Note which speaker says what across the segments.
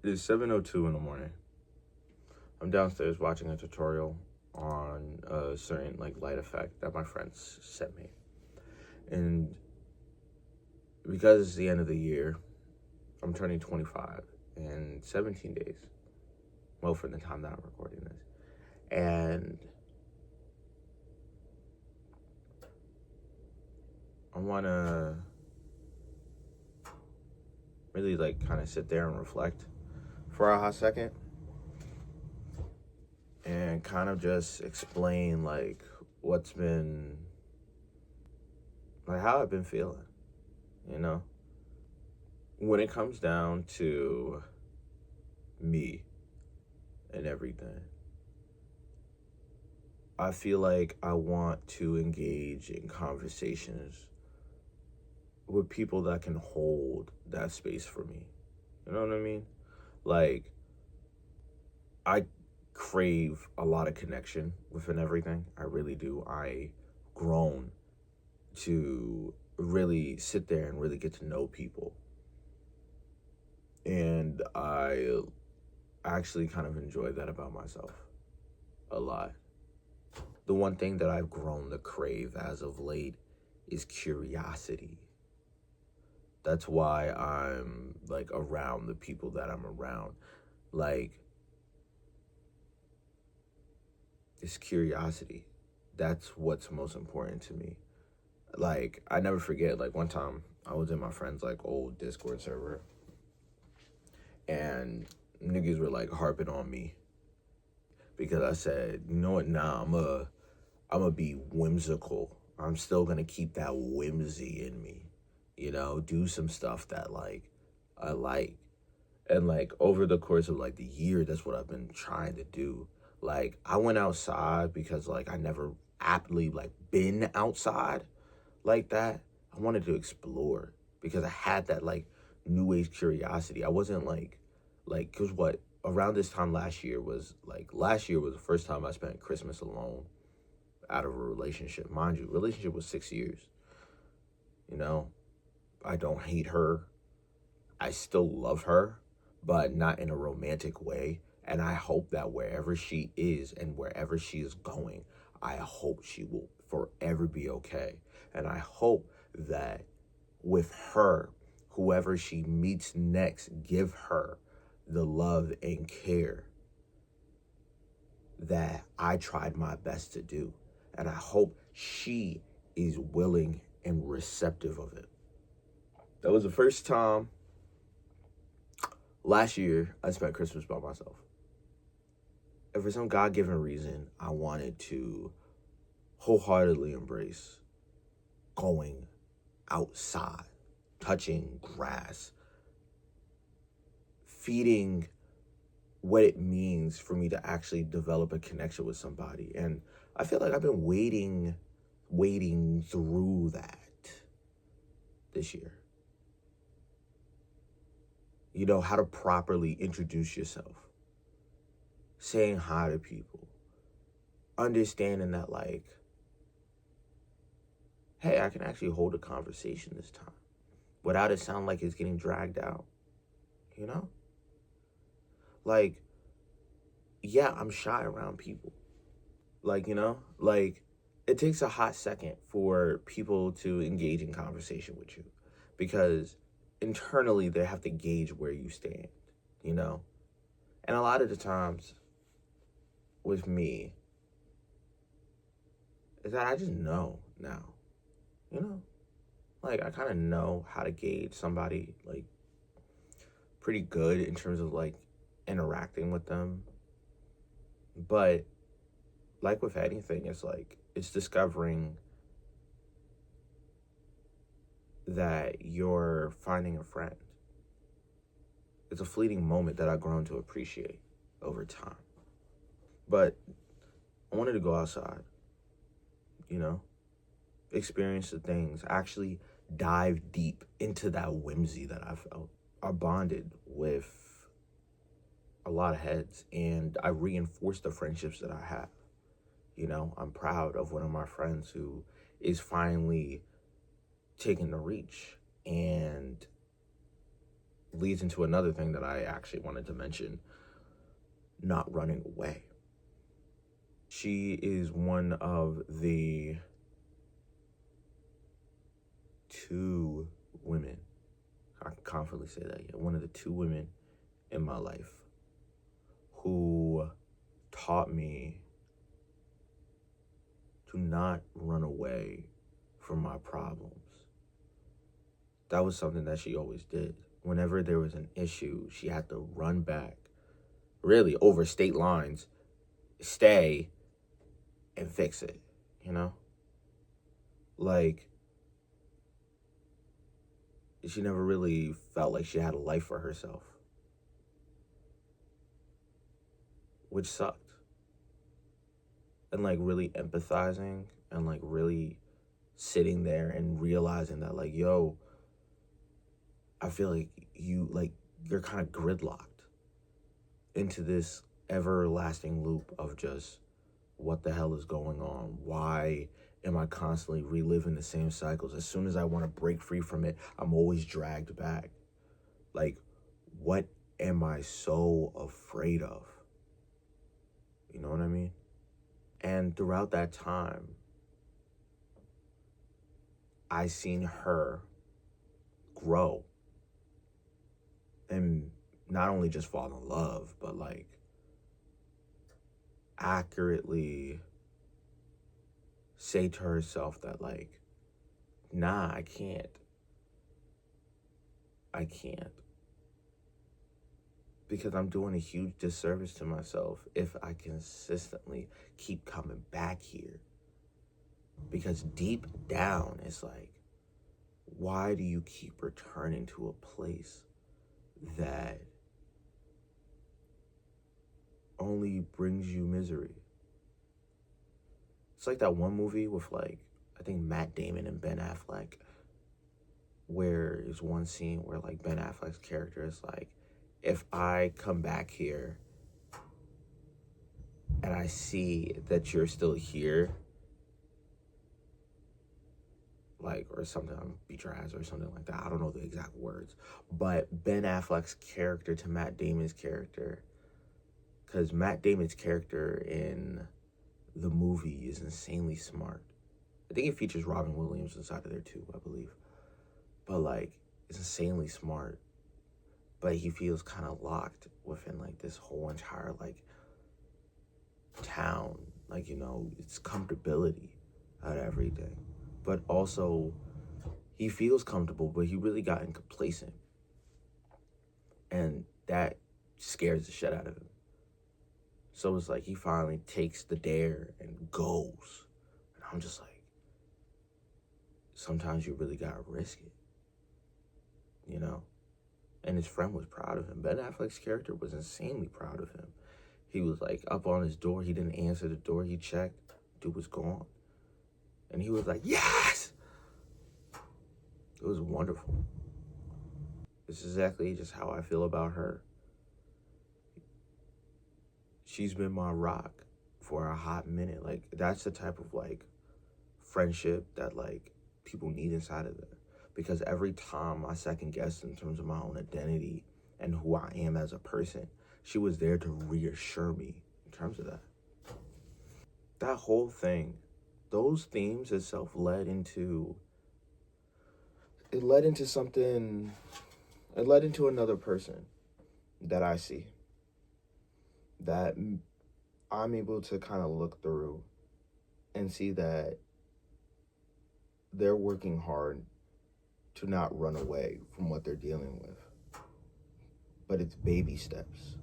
Speaker 1: It is 7:02 in the morning. I'm downstairs watching a tutorial on a certain light effect that my friends sent me. And because it's the end of the year, I'm turning 25 in 17 days. Well, for the time that I'm recording this. And I want to really kind of sit there and reflect for a hot second and kind of just explain what's been how I've been feeling, you know? When it comes down to me and everything, I feel like I want to engage in conversations with people that can hold that space for me. You know what I mean? I crave a lot of connection within everything. I really do. I grown to really sit there and really get to know people. And I actually kind of enjoy that about myself a lot. The one thing that I've grown to crave as of late is curiosity. That's why I'm around the people that I'm around. It's curiosity. That's what's most important to me. I never forget, one time I was in my friend's old Discord server and niggas were harping on me because I said, you know what, nah, I'm gonna be whimsical. I'm still gonna keep that whimsy in me, do some stuff that I like. And over the course of the year, that's what I've been trying to do. I went outside because I never aptly been outside like that. I wanted to explore because I had that new age curiosity. I wasn't cause what around this time last year was the first time I spent Christmas alone out of a relationship. Mind you, relationship was 6 years. I don't hate her. I still love her, but not in a romantic way. And I hope that wherever she is and wherever she is going, I hope she will forever be okay. And I hope that with her, whoever she meets next, give her the love and care that I tried my best to do. And I hope she is willing and receptive of it. That was the first time last year I spent Christmas by myself. And for some God-given reason, I wanted to wholeheartedly embrace going outside, touching grass, feeding what it means for me to actually develop a connection with somebody. And I feel like I've been wading through that this year. How to properly introduce yourself, saying hi to people, understanding that hey, I can actually hold a conversation this time without it sound like it's getting dragged out, yeah, I'm shy around people. It takes a hot second for people to engage in conversation with you because internally they have to gauge where you stand, And a lot of the times with me is that I just know now, I kind of know how to gauge somebody pretty good in terms of interacting with them. But with anything, it's discovering that you're finding a friend. It's a fleeting moment that I've grown to appreciate over time. But I wanted to go outside, experience the things, actually dive deep into that whimsy that I felt. I bonded with a lot of heads and I reinforced the friendships that I have. I'm proud of one of my friends who is finally taking the reach and leads into another thing that I actually wanted to mention: not running away. She is one of the two women, I can confidently say that, yeah, one of the two women in my life who taught me to not run away from my problems. That was something that she always did. Whenever there was an issue, she had to run back, really over state lines, stay, and fix it, you know? Like, she never really felt like she had a life for herself, which sucked. And like really empathizing and like really sitting there and realizing that, like, yo, I feel like you're kind of gridlocked into this everlasting loop of just what the hell is going on? Why am I constantly reliving the same cycles? As soon as I want to break free from it, I'm always dragged back. Like, what am I so afraid of? You know what I mean? And throughout that time, I seen her grow and not only just fall in love, but like accurately say to herself that, like, nah, I can't. Because I'm doing a huge disservice to myself if I consistently keep coming back here. Because deep down, it's like, why do you keep returning to a place that only brings you misery? It's like that one movie with, like, I think Matt Damon and Ben Affleck, where there's one scene where, like, Ben Affleck's character is like, if I come back here and I see that you're still here, like, or something, I'm beat your ass or something like that. I don't know the exact words. But Ben Affleck's character to Matt Damon's character, because Matt Damon's character in the movie is insanely smart. I think it features Robin Williams inside of there too, I believe. But like, it's insanely smart. But he feels kind of locked within like this whole entire like town. Like, you know, it's comfortability out of everything. But also, he feels comfortable, but he really gotten complacent. And that scares the shit out of him. So it's like he finally takes the dare and goes. And I'm just like, sometimes you really gotta risk it, you know? And his friend was proud of him. Ben Affleck's character was insanely proud of him. He was like up on his door. He didn't answer the door. He checked. Dude was gone. And he was like, yes! It was wonderful. It's exactly just how I feel about her. She's been my rock for a hot minute. Like, that's the type of like friendship that like people need inside of there. Because every time I second guessed in terms of my own identity and who I am as a person, she was there to reassure me in terms of that. That whole thing, those themes itself led into something, it led into another person that I see, that I'm able to kind of look through and see that they're working hard to not run away from what they're dealing with. But it's baby steps.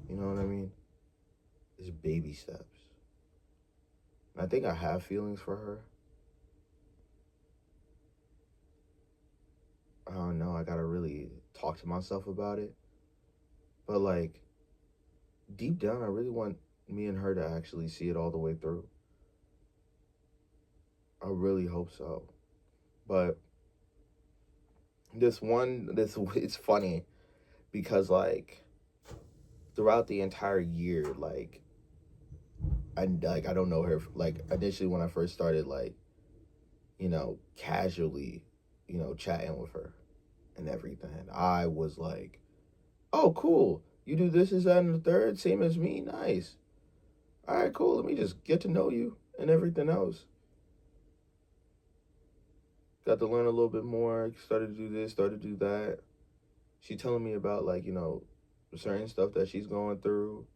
Speaker 1: You know what I mean? It's baby steps. And I think I have feelings for her. I don't know, I gotta really talk to myself about it. But like, deep down, I really want me and her to actually see it all the way through. I really hope so. But it's funny because like throughout the entire year, like I don't know her. Like initially when I first started, like, you know, casually, you know, chatting with her and everything. I was like, oh, cool. You do this, is that, and the third, same as me. Nice. All right, cool. Let me just get to know you and everything else. Got to learn a little bit more. Started to do this, started to do that. She telling me about, like, certain stuff that she's going through.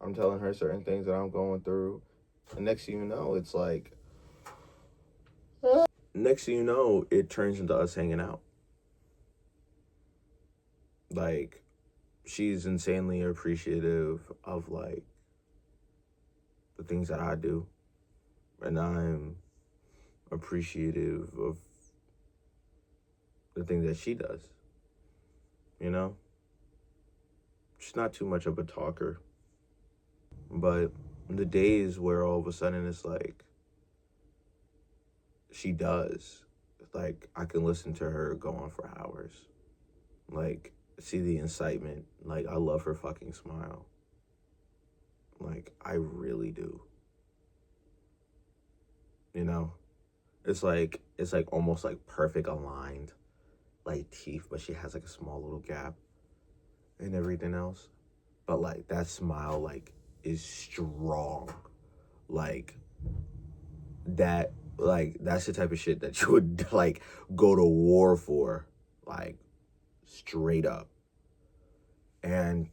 Speaker 1: I'm telling her certain things that I'm going through. And next thing you know, it's like, next thing you know, it turns into us hanging out. Like, she's insanely appreciative of, like, the things that I do. And I'm appreciative of the things that she does. You know? She's not too much of a talker. But the days where all of a sudden it's like, she does. Like, I can listen to her go on for hours. Like, see the incitement. Like, I love her fucking smile. Like, I really do. You know? It's like almost like perfect aligned, like teeth, but she has like a small little gap and everything else. But like that smile, like, is strong. Like that, like, that's the type of shit that you would like go to war for, like, straight up. And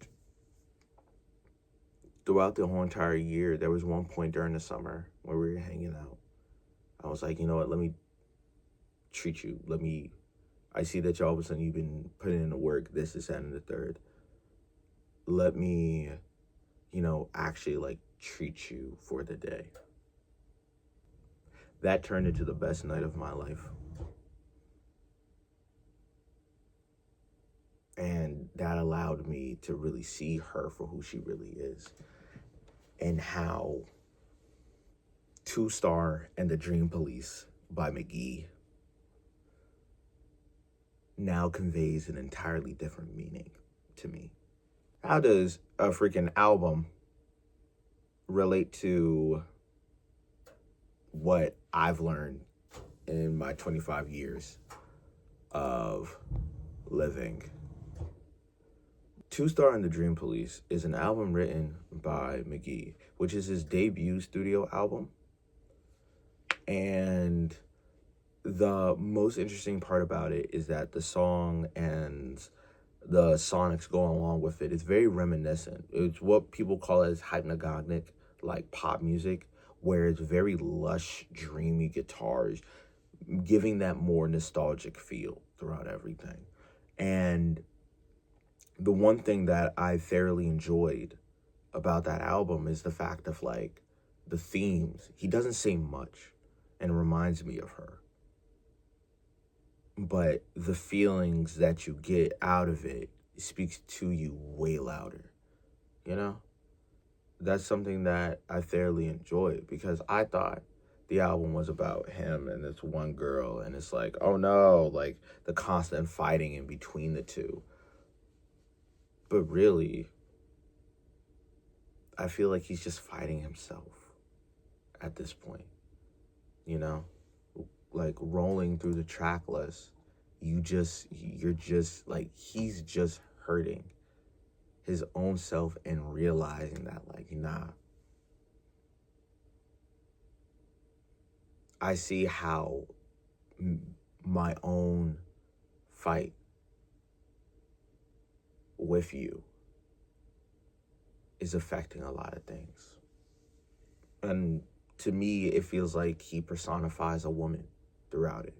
Speaker 1: throughout the whole entire year, there was one point during the summer where we were hanging out. I was like, you know what, let me treat you. I see that all of a sudden you've been putting in the work, this, and the third. Let me, actually, like, treat you for the day. That turned into the best night of my life. And that allowed me to really see her for who she really is. And how Two Star and the Dream Police by McGee now conveys an entirely different meaning to me. How does a freaking album relate to what I've learned in my 25 years of living? Two Star and the Dream Police is an album written by McGee, which is his debut studio album. And the most interesting part about it is that the song and the sonics going along with it is very reminiscent. It's what people call as hypnagogic, like pop music, where it's very lush, dreamy guitars, giving that more nostalgic feel throughout everything. And the one thing that I thoroughly enjoyed about that album is the fact of, like, the themes. He doesn't say much and reminds me of her. But the feelings that you get out of it speaks to you way louder, you know? That's something that I thoroughly enjoyed, because I thought the album was about him and this one girl, and it's like, oh no, like the constant fighting in between the two. But really, I feel like he's just fighting himself at this point, you know? Like, rolling through the track list, you're just like, he's just hurting his own self and realizing that, like, nah, I see how my own fight with you is affecting a lot of things. And to me, it feels like he personifies a woman throughout it.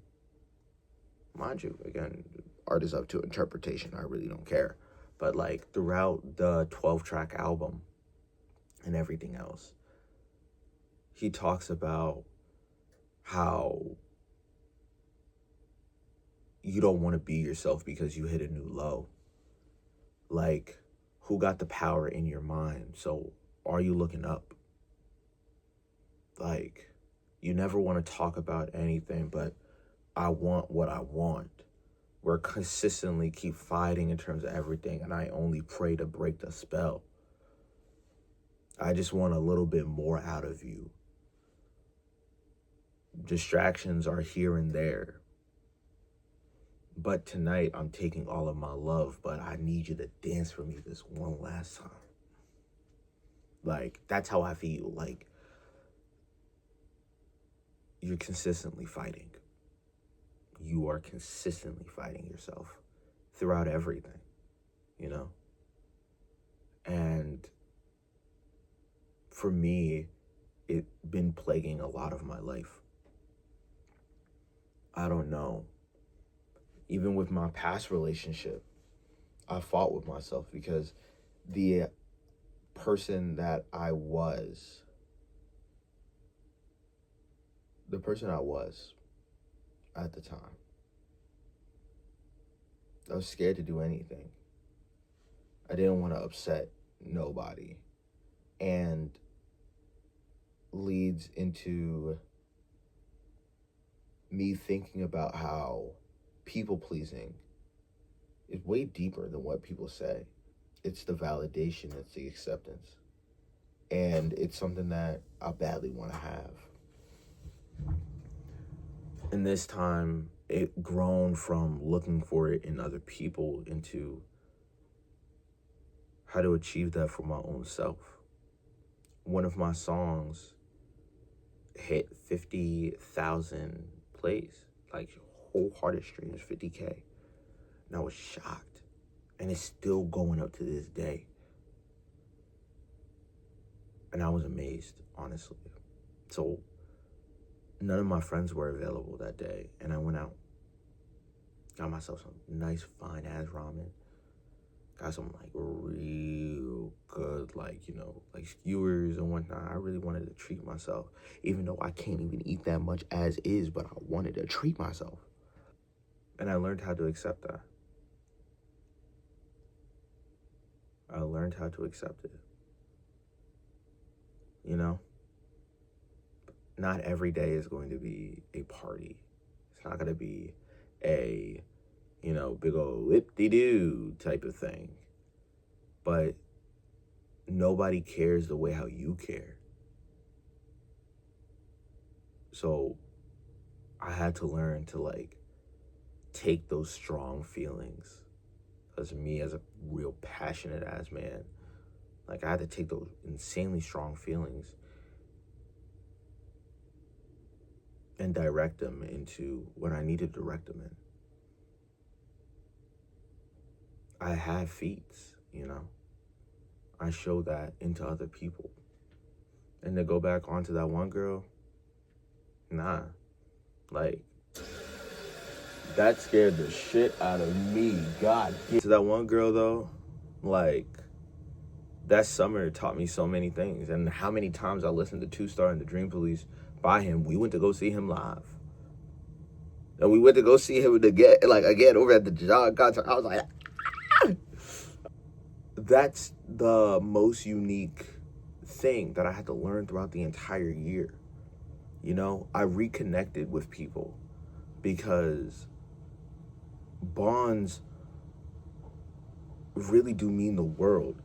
Speaker 1: Mind you, again, art is up to interpretation. I really don't care. But, like, throughout the 12-track album and everything else, he talks about how you don't want to be yourself because you hit a new low. Like, who got the power in your mind? So are you looking up? Like, you never want to talk about anything but I want what I want. We're consistently keep fighting in terms of everything, and I only pray to break the spell. I just want a little bit more out of you. Distractions are here and there. But tonight I'm taking all of my love, but I need you to dance for me this one last time. Like, that's how I feel. Like, you're consistently fighting. You are consistently fighting yourself throughout everything, you know? And for me, it's been plaguing a lot of my life. I don't know. Even with my past relationship, I fought with myself because the person that I was, the person I was at the time, I was scared to do anything. I didn't want to upset nobody. And leads into me thinking about how people pleasing is way deeper than what people say. It's the validation, it's the acceptance. And it's something that I badly want to have. And this time, it grown from looking for it in other people into how to achieve that for my own self. One of my songs hit 50,000 plays, like wholehearted streams, 50K. And I was shocked. And it's still going up to this day. And I was amazed, honestly. So none of my friends were available that day. And I went out, got myself some nice, fine ass ramen. Got some like real good, like, you know, like skewers and whatnot. I really wanted to treat myself, even though I can't even eat that much as is, but I wanted to treat myself. And I learned how to accept that. I learned how to accept it. You know? Not every day is going to be a party. It's not going to be a, you know, big old whip-de-doo type of thing. But nobody cares the way how you care. So I had to learn to, like, take those strong feelings. As me, as a real passionate ass man, like, I had to take those insanely strong feelings and direct them into what I needed to direct them in. I have feats, you know. I show that into other people. And to go back onto that one girl, nah. Like, that scared the shit out of me. God. To that one girl, though, like, that summer taught me so many things. And how many times I listened to Two Star and the Dream Police by him. We went to go see him live. And we went to go see him again, over at the John concert. I was like, ah! That's the most unique thing that I had to learn throughout the entire year. You know, I reconnected with people because bonds really do mean the world.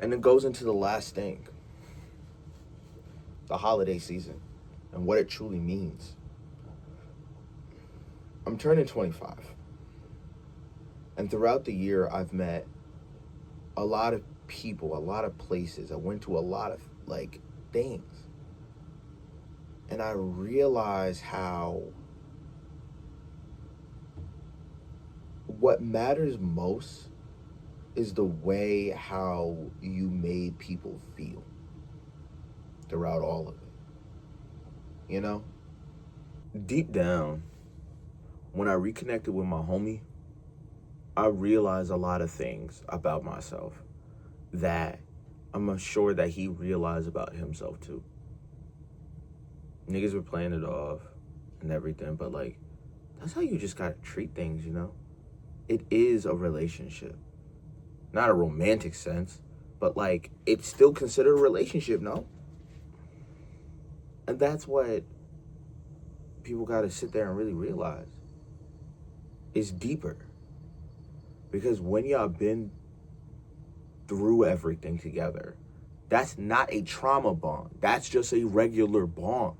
Speaker 1: And it goes into the last thing, the holiday season, and what it truly means. I'm turning 25. And throughout the year, I've met a lot of people, a lot of places. I went to a lot of, like, things. And I realized how what matters most is the way how you made people feel throughout all of it. You know? Deep down, when I reconnected with my homie, I realized a lot of things about myself that I'm sure that he realized about himself too. Niggas were playing it off and everything, but, like, that's how you just gotta treat things, you know? It is a relationship. Not a romantic sense, but, like, it's still considered a relationship, no? And that's what people gotta sit there and really realize. It's deeper. Because when y'all been through everything together, that's not a trauma bond. That's just a regular bond.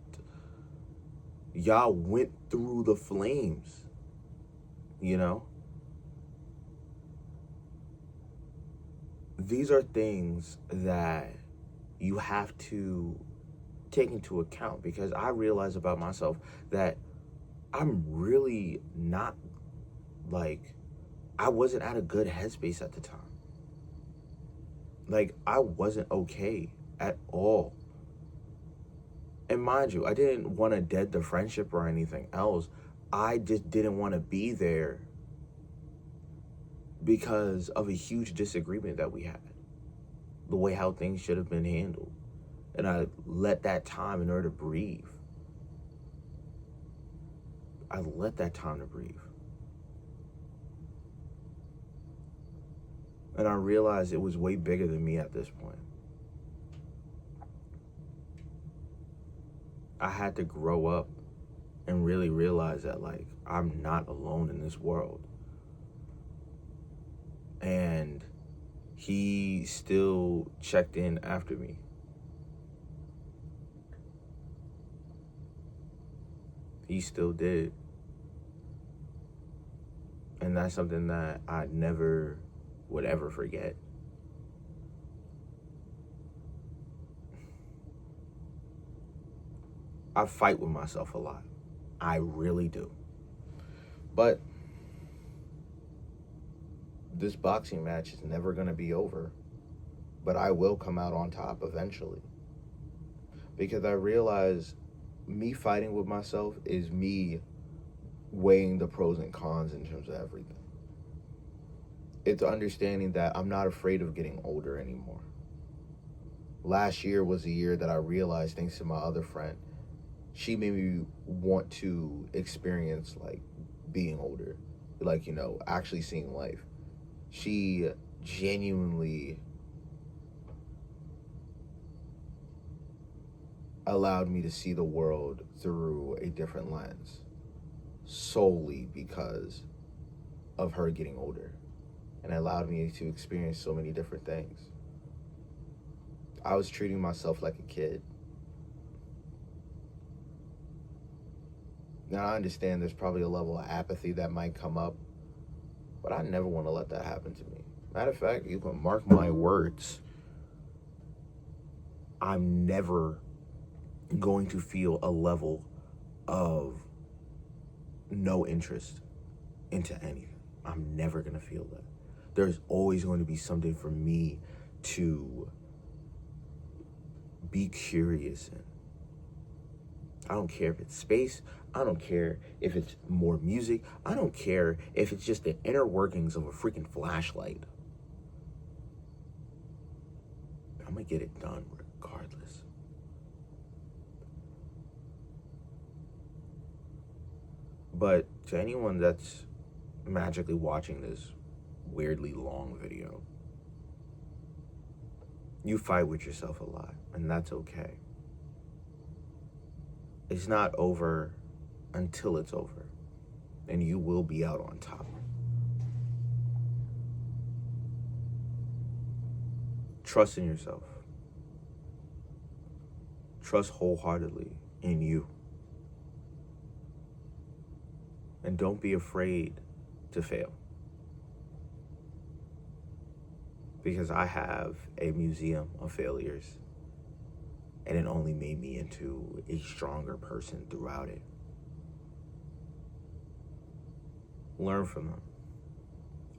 Speaker 1: Y'all went through the flames. you know? These are things that you have to take into account, because I realize about myself that I'm really not, like, I wasn't at a good headspace at the time. Like, I wasn't okay at all. And mind you, I didn't want to dead the friendship or anything else. I just didn't want to be there because of a huge disagreement that we had, the way how things should have been handled. And I let that time in order to breathe. I let that time to breathe. And I realized it was way bigger than me at this point. I had to grow up and really realize that, like, I'm not alone in this world. And he still checked in after me. He still did. And that's something that I never would ever forget. I fight with myself a lot. I really do. But this boxing match is never going to be over. But I will come out on top eventually. Because I realize me fighting with myself is me weighing the pros and cons in terms of everything. It's understanding that I'm not afraid of getting older anymore. Last year was a year that I realized, thanks to my other friend, she made me want to experience, like, being older, like, you know, actually seeing life. She genuinely allowed me to see the world through a different lens, solely because of her getting older, and allowed me to experience so many different things. I was treating myself like a kid. Now, I understand there's probably a level of apathy that might come up, but I never want to let that happen to me. Matter of fact, you can mark my words, I'm never going to feel a level of no interest into anything. I'm never going to feel that. There's always going to be something for me to be curious in. I don't care if it's space. I don't care if it's more music. I don't care if it's just the inner workings of a freaking flashlight. I'm going to get it done regardless. But to anyone that's magically watching this weirdly long video, you fight with yourself a lot, and that's okay. It's not over until it's over, and you will be out on top. Trust in yourself. Trust wholeheartedly in you. And don't be afraid to fail. Because I have a museum of failures, and it only made me into a stronger person throughout it. Learn from them.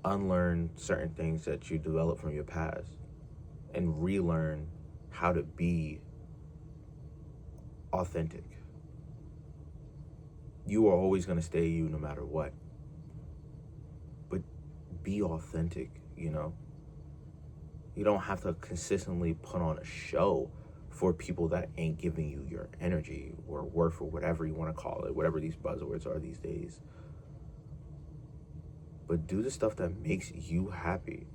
Speaker 1: Unlearn certain things that you developed from your past, and relearn how to be authentic. You are always going to stay you no matter what. But be authentic, you know? You don't have to consistently put on a show for people that ain't giving you your energy or worth, or whatever you want to call it, whatever these buzzwords are these days. But do the stuff that makes you happy.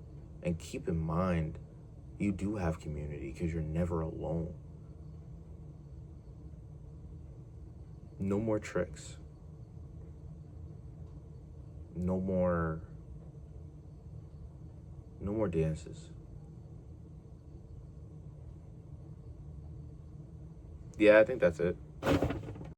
Speaker 1: And keep in mind, you do have community, because you're never alone. No more tricks. No more dances. Yeah, I think that's it.